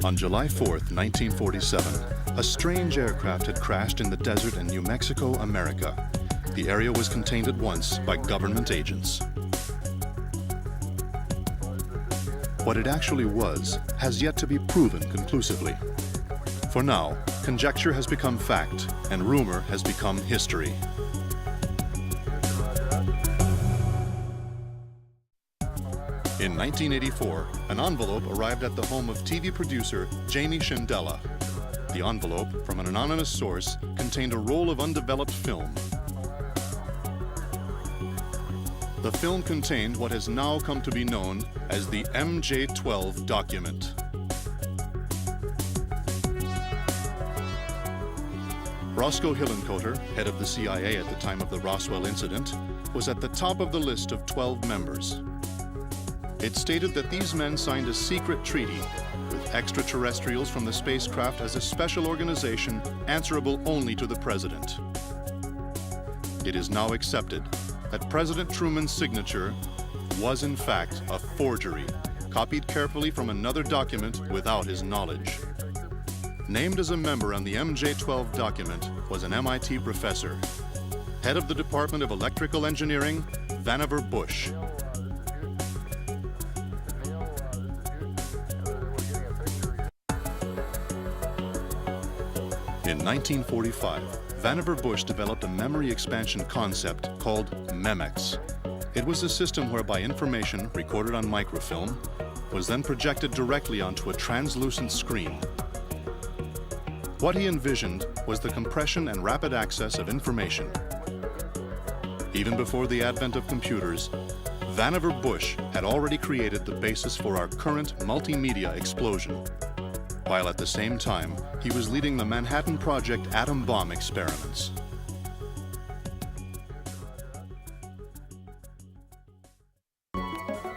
On July 4th, 1947, a strange aircraft had crashed in the desert in New Mexico, America. The area was contained at once by government agents. What it actually was has yet to be proven conclusively. For now, conjecture has become fact, and rumor has become history. In 1984, an envelope arrived at the home of TV producer Jamie Shindella. The envelope, from an anonymous source, contained a roll of undeveloped film. The film contained what has now come to be known as the MJ-12 document. Roscoe Hill, head of the CIA at the time of the Roswell incident, was at the top of the list of 12 members. It stated that these men signed a secret treaty with extraterrestrials from the spacecraft as a special organization answerable only to the president. It is now accepted that President Truman's signature was in fact a forgery, copied carefully from another document without his knowledge. Named as a member on the MJ-12 document was an MIT professor, head of the Department of Electrical Engineering, Vannevar Bush. In 1945, Vannevar Bush developed a memory expansion concept called MEMEX. It was a system whereby information recorded on microfilm was then projected directly onto a translucent screen. What he envisioned was the compression and rapid access of information. Even before the advent of computers, Vannevar Bush had already created the basis for our current multimedia explosion, while at the same time, he was leading the Manhattan Project atom bomb experiments.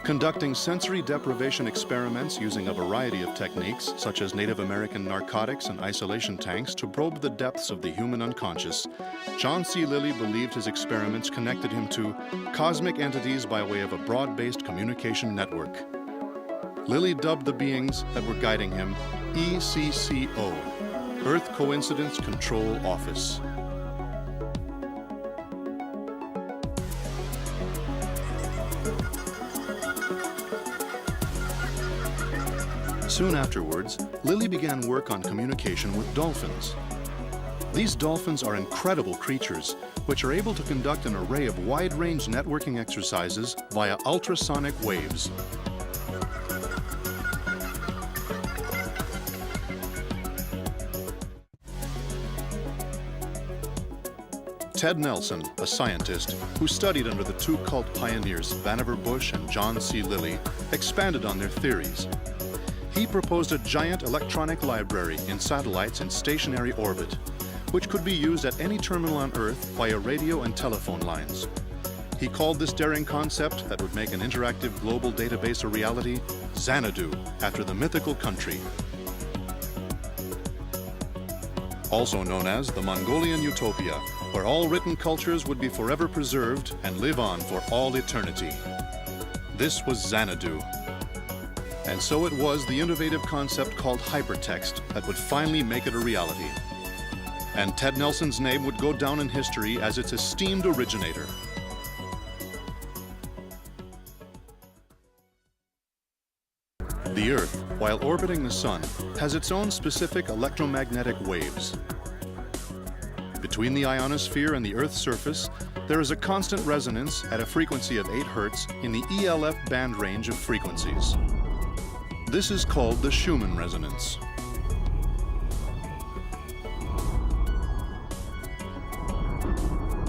Conducting sensory deprivation experiments using a variety of techniques, such as Native American narcotics and isolation tanks to probe the depths of the human unconscious, John C. Lilly believed his experiments connected him to cosmic entities by way of a broad-based communication network. Lilly dubbed the beings that were guiding him ECCO, Earth Coincidence Control Office. Soon afterwards, Lilly began work on communication with dolphins. These dolphins are incredible creatures, which are able to conduct an array of wide-range networking exercises via ultrasonic waves. Ted Nelson, a scientist who studied under the two cult pioneers Vannevar Bush and John C. Lilly, expanded on their theories. He proposed a giant electronic library in satellites in stationary orbit, which could be used at any terminal on Earth via radio and telephone lines. He called this daring concept that would make an interactive global database a reality, Xanadu, after the mythical country. Also known as the Mongolian Utopia, where all written cultures would be forever preserved and live on for all eternity. This was Xanadu. And so it was the innovative concept called hypertext that would finally make it a reality. And Ted Nelson's name would go down in history as its esteemed originator. The Earth, while orbiting the Sun, has its own specific electromagnetic waves. Between the ionosphere and the Earth's surface, there is a constant resonance at a frequency of 8 Hertz in the ELF band range of frequencies. This is called the Schumann resonance.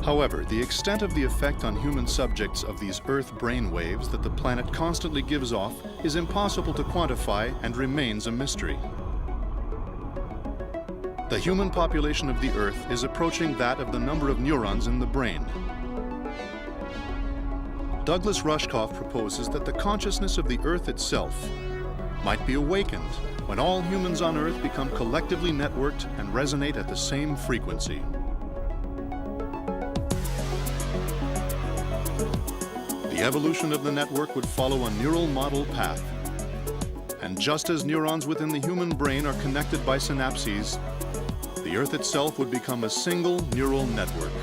However, the extent of the effect on human subjects of these Earth brain waves that the planet constantly gives off is impossible to quantify and remains a mystery. The human population of the Earth is approaching that of the number of neurons in the brain. Douglas Rushkoff proposes that the consciousness of the Earth itself might be awakened when all humans on Earth become collectively networked and resonate at the same frequency. The evolution of the network would follow a neural model path, and just as neurons within the human brain are connected by synapses, the Earth itself would become a single neural network.